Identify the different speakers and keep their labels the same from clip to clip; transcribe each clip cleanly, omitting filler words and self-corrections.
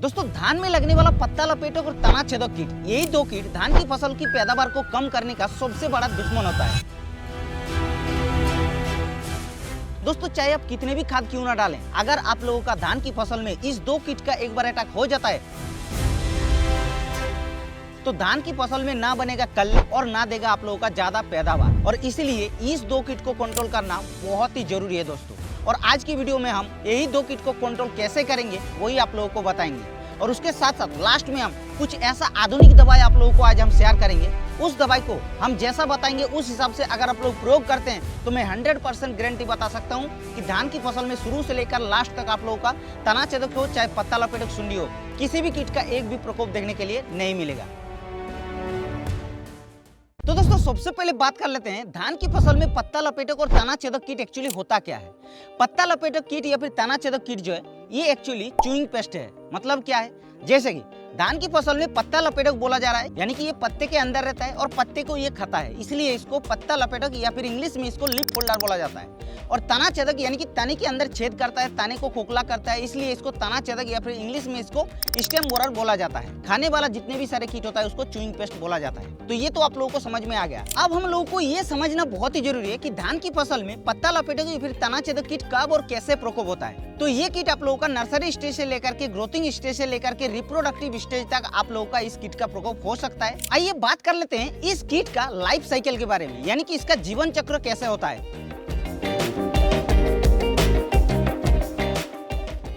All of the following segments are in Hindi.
Speaker 1: दोस्तों धान में लगने वाला पत्ता लपेटक और तना छेदक कीट, यही दो कीट धान की फसल की पैदावार को कम करने का सबसे बड़ा दुश्मन होता है। दोस्तों चाहे आप कितने भी खाद क्यों ना डालें, अगर आप लोगों का धान की फसल में इस दो कीट का एक बार अटैक हो जाता है तो धान की फसल में ना बनेगा कल्ले और ना देगा आप लोगों का ज्यादा पैदावार। और इसीलिए इस दो कीट को कंट्रोल करना बहुत ही जरूरी है दोस्तों। और आज की वीडियो में हम यही दो कीट को कंट्रोल कैसे करेंगे वही आप लोगों को बताएंगे। और उसके साथ साथ लास्ट में हम कुछ ऐसा आधुनिक दवाई आप लोगों को आज हम शेयर करेंगे। उस दवाई को हम जैसा बताएंगे उस हिसाब से अगर आप लोग प्रयोग करते हैं तो मैं 100% गारंटी बता सकता हूं कि धान की फसल में शुरू से लेकर लास्ट तक आप लोगों का तना छेदक हो चाहे पत्ता लपेटक सुंडी हो, किसी भी कीट का एक भी प्रकोप देखने के लिए नहीं मिलेगा। तो दोस्तों सबसे पहले बात कर लेते हैं धान की फसल में पत्ता लपेटक और तना छेदक कीट एक्चुअली होता क्या है। पत्ता लपेटक कीट या फिर तना छेदक कीट जो है ये एक्चुअली चूइंग पेस्ट है। मतलब क्या है, जैसे कि धान की फसल में पत्ता लपेटक बोला जा रहा है, यानी कि ये पत्ते के अंदर रहता है और पत्ते को ये खाता है, इसलिए इसको पत्ता लपेटक या फिर इंग्लिश में इसको लीफ फोल्डर बोला जाता है। और तना छेदक यानी कि तने के अंदर छेद करता है, तने को खोखला करता है, इसलिए इसको तना छेदक या फिर इंग्लिश में इसको स्टेम बोरर बोला जाता है। खाने वाला जितने भी सारे कीट होता है उसको चूइंग पेस्ट बोला जाता है। तो ये तो आप लोगों को समझ में आ गया। अब हम लोगों को ये समझना बहुत ही जरूरी है कि धान की फसल में पत्ता लपेटक या फिर तना छेदक कीट कब और कैसे प्रकोप होता है। तो ये कीट आप लोगों का नर्सरी स्टेज से लेकर के ग्रोथिंग स्टेज से लेकर के रिप्रोडक्टिव स्टेज तक आप लोगों का इस कीट का प्रकोप हो सकता है। आइए बात कर लेते हैं इस कीट का लाइफ साइकिल के बारे में, यानी कि इसका जीवन चक्र कैसे होता है।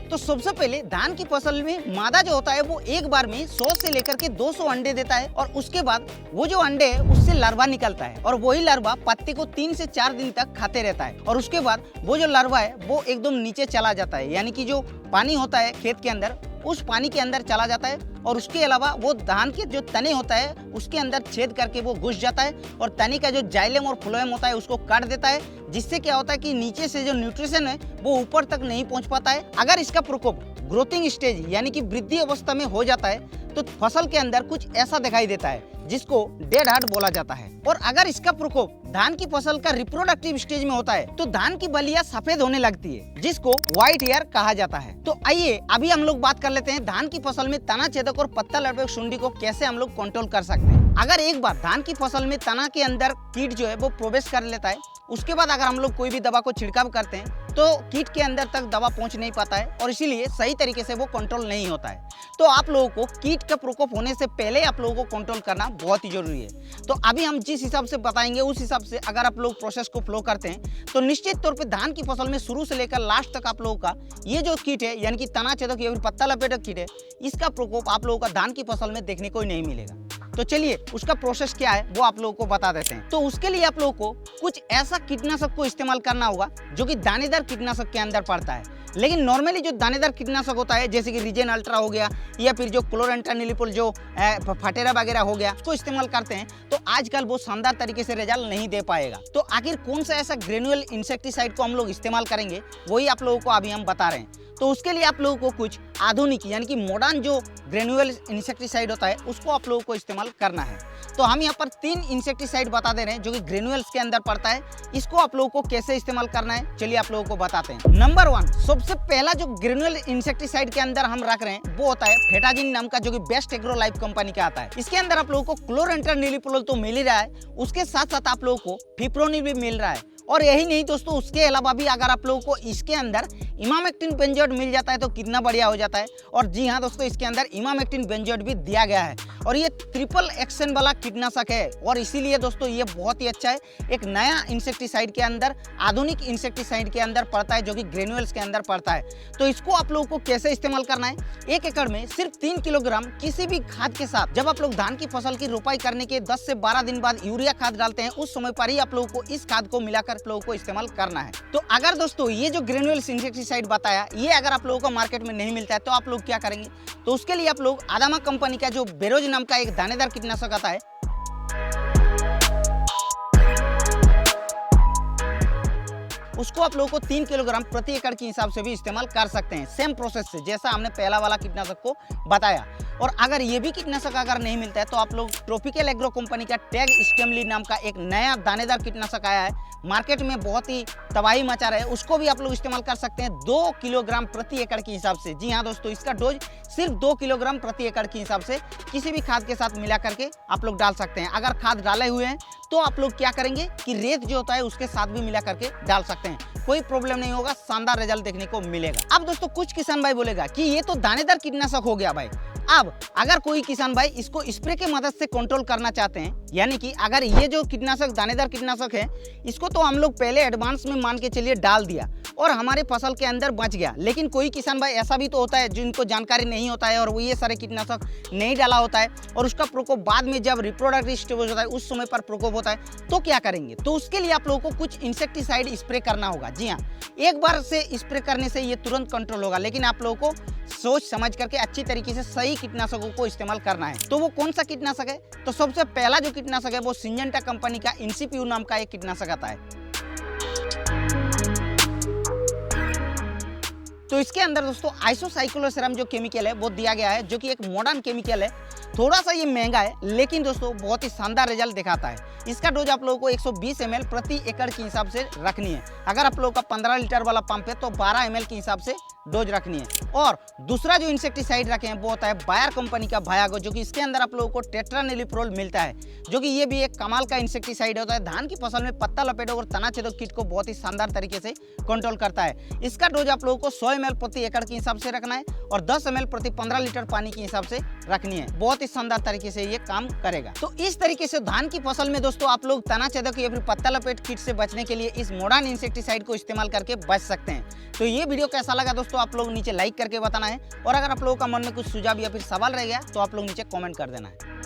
Speaker 1: तो सबसे पहले धान की फसल में मादा जो होता है वो एक बार में 100 से लेकर के 200 अंडे देता है और उसके बाद वो जो अंडे है उससे लार्वा निकलता है और वही लार्वा पत्ते को 3 से 4 दिन तक खाते रहता है। और उसके बाद वो जो लार्वा है वो एकदम नीचे चला जाता है, यानी कि जो पानी होता है खेत के अंदर उस पानी के अंदर चला जाता है। और उसके अलावा वो धान के जो तने होता है उसके अंदर छेद करके वो घुस जाता है और तने का जो जाइलम और फ्लोएम होता है उसको काट देता है, जिससे क्या होता है कि नीचे से जो न्यूट्रिशन है वो ऊपर तक नहीं पहुंच पाता है। अगर इसका प्रकोप ग्रोथिंग स्टेज यानी कि वृद्धि अवस्था में हो जाता है तो फसल के अंदर कुछ ऐसा दिखाई देता है जिसको डेड हार्ट बोला जाता है। और अगर इसका प्रकोप धान की फसल का रिप्रोडक्टिव स्टेज में होता है तो धान की बलिया सफेद होने लगती है जिसको व्हाइट ईयर कहा जाता है। तो आइए अभी हम लोग बात कर लेते हैं धान की फसल में तना छेदक और पत्ता लपेटक सुंडी को कैसे हम लोग कंट्रोल कर सकते हैं। अगर एक बार धान की फसल में तना के अंदर कीट जो है वो प्रवेश कर लेता है, उसके बाद अगर हम लोग कोई भी दवा को छिड़काव करते हैं तो कीट के अंदर तक दवा पहुंच नहीं पाता है और इसीलिए सही तरीके से वो कंट्रोल नहीं होता है। तो आप लोगों को कीट का प्रकोप होने से पहले आप लोगों को कंट्रोल करना बहुत ही जरूरी है। तो अभी हम जिस हिसाब से बताएंगे उस हिसाब से अगर आप लोग प्रोसेस को फ्लो करते हैं तो निश्चित तौर पे धान की फसल में शुरू से लेकर लास्ट तक आप लोगों का ये जो कीट है यानी कि तना छेदक या फिर पत्ता लपेटक कीट है, इसका प्रकोप आप लोगों का धान की फसल में देखने को ही नहीं मिलेगा। तो चलिए उसका प्रोसेस क्या है वो आप लोगों को बता देते हैं। तो उसके लिए आप लोगों को कुछ ऐसा कीटनाशक को इस्तेमाल करना होगा जो कि दानेदार कीटनाशक के अंदर पड़ता है। लेकिन नॉर्मली जो दानेदार कीटनाशक होता है जैसे कि रीजेन अल्ट्रा हो गया या फिर जो क्लोरेंट्रानिलिप्रोल जो फटेरा वगैरह हो गया उसको इस्तेमाल करते हैं तो आजकल वो शानदार तरीके से रिजल्ट नहीं दे पाएगा। तो आखिर कौन सा ऐसा ग्रेनुअल इंसेक्टिसाइड को हम लोग इस्तेमाल करेंगे वही आप लोगों को अभी हम बता रहे हैं। तो उसके लिए आप लोगों को कुछ आधुनिक यानी कि मॉडर्न जो ग्रेनुअल इंसेक्टिसाइड होता है उसको आप लोगों को इस्तेमाल करना है। तो हम यहाँ पर 3 इंसेक्टिसाइड बता दे रहे हैं जो कि ग्रेनुअल्स के अंदर पड़ता है। इसको आप लोगों को कैसे इस्तेमाल करना है चलिए आप लोगों को बताते हैं। नंबर 1 सबसे पहला जो ग्रेनुअल इंसेक्टिसाइड के अंदर हम रख रहे हैं वो होता है फेटाजिन नाम का, जो कि बेस्ट एग्रो लाइफ कंपनी का आता है। इसके अंदर आप लोगों को क्लोरेंट्रानिलिप्रोल तो मिल ही रहा है, उसके साथ साथ आप लोगों को फिप्रोनिल भी मिल रहा है। और यही नहीं दोस्तों, उसके अलावा भी अगर आप लोगों को इसके अंदर इमामेक्टिन बेंजोएट मिल जाता है तो कितना बढ़िया हो जाता है। और जी हाँ दोस्तों, इसके अंदर इमामेक्टिन बेंजोएट भी दिया गया है और ये ट्रिपल एक्शन वाला कीटनाशक है और इसीलिए दोस्तों ये बहुत ही अच्छा है। एक नया इंसेक्टिसाइड के अंदर, आधुनिक इंसेक्टिसाइड के अंदर पड़ता है जो कि ग्रेनुअल्स के अंदर पड़ता है। तो इसको आप लोगों को कैसे इस्तेमाल करना है, 1 एकड़ में सिर्फ 3 किलोग्राम किसी भी खाद के साथ जब आप लोग धान की फसल की रोपाई करने के 10 से 12 दिन बाद यूरिया खाद डालते हैं उस समय पर ही आप लोगों को इस खाद को मिलाकर आप लोगों को इस्तेमाल करना है। तो अगर दोस्तों ये जो ग्रेनुअल्स इंसेक्टिसाइड बताया ये अगर आप लोगों को मार्केट में नहीं मिलता है तो आप लोग क्या करेंगे, तो उसके लिए आप लोग आदामा कंपनी का जो बेरोज नाम का एक दानेदार कीटनाशक आता है उसको आप लोगों को 3 किलोग्राम प्रति एकड़ के हिसाब से भी इस्तेमाल कर सकते हैं, सेम प्रोसेस से जैसा हमने पहला वाला कीटनाशक को बताया। और अगर ये भी कीटनाशक अगर नहीं मिलता है तो आप लोग ट्रॉपिकल एग्रो कंपनी का टैग स्टेमली नाम का एक नया दानेदार कीटनाशक आया है, मार्केट में बहुत ही तबाही मचा रहा है, उसको भी आप लोग इस्तेमाल कर सकते हैं 2 किलोग्राम प्रति एकड़ के हिसाब से। जी हाँ दोस्तों, इसका डोज सिर्फ 2 किलोग्राम प्रति एकड़ के हिसाब से किसी भी खाद के साथ मिला करके आप लोग डाल सकते हैं। अगर खाद डाले हुए हैं तो आप लोग क्या करेंगे कि रेत जो होता है उसके साथ भी मिला करके डाल सकते हैं, कोई प्रॉब्लम नहीं होगा, शानदार रिजल्ट देखने को मिलेगा। अब दोस्तों कुछ किसान भाई बोलेगा कि ये तो दानेदार कीटनाशक हो गया भाई। अब अगर कोई किसान भाई इसको स्प्रे के मदद से कंट्रोल करना चाहते हैं, यानी कि अगर ये जो कीटनाशक दानेदार कीटनाशक है इसको तो हम लोग पहले एडवांस में मान के चलिए डाल दिया और हमारे फसल के अंदर बच गया, लेकिन कोई किसान भाई ऐसा भी तो होता है जिनको जानकारी नहीं होता है और वो ये सारे कीटनाशक नहीं डाला होता है और उसका प्रकोप बाद में जब रिप्रोडक्टिव स्टेज होता है उस समय पर प्रकोप होता है, तो क्या करेंगे? तो उसके लिए आप लोगों को कुछ इंसेक्टिसाइड स्प्रे करना होगा। जी हाँ, एक बार से स्प्रे करने से ये तुरंत कंट्रोल होगा, लेकिन आप लोगों को सोच समझ करके अच्छी तरीके से सही कीटनाशकों को इस्तेमाल करना है। तो वो कौन सा कीटनाशक है? तो सबसे पहला जो कीटनाशक है वो सिंजेंटा कंपनी का इनसीपीयू नाम का एक कीटनाशक आता है। तो इसके अंदर दोस्तों आइसोसाइक्लोसेराम जो केमिकल है वो दिया गया है, जो कि एक मॉडर्न केमिकल है। थोड़ा सा ये महंगा है लेकिन दोस्तों बहुत ही शानदार रिजल्ट दिखाता है। इसका डोज आप लोगों को 120 ml प्रति एकड़ के हिसाब से रखनी है। अगर आप लोगों का 15 लीटर वाला पंप है तो 12 ml के हिसाब से डोज रखनी है। और दूसरा जो इंसेक्टिसाइड रखे हैं वो होता है बायर कंपनी का भायागो, जो कि इसके अंदर आप लोगों को टेट्रानिलिप्रोल मिलता है, जो कि ये भी एक कमाल का इंसेक्टिसाइड होता है। धान की फसल में पत्ता लपेटों और तना छेदक कीट को बहुत ही शानदार तरीके से कंट्रोल करता है। इसका डोज आप लोगों को 100 ml प्रति एकड़ के हिसाब से रखना है और 10 ml प्रति 15 लीटर पानी के हिसाब से रखनी है। बहुत ही शानदार तरीके से ये काम करेगा। तो इस तरीके से धान की फसल में दोस्तों आप लोग तना छेदक या फिर पत्ता लपेट कीट से बचने के लिए इस मॉडर्न इंसेक्टिसाइड को इस्तेमाल करके बच सकते हैं। तो ये वीडियो कैसा लगा दोस्तों आप लोग नीचे लाइक करके बताना है, और अगर आप लोगों का मन में कुछ सुझाव या फिर सवाल रह गया तो आप लोग नीचे कमेंट कर देना है।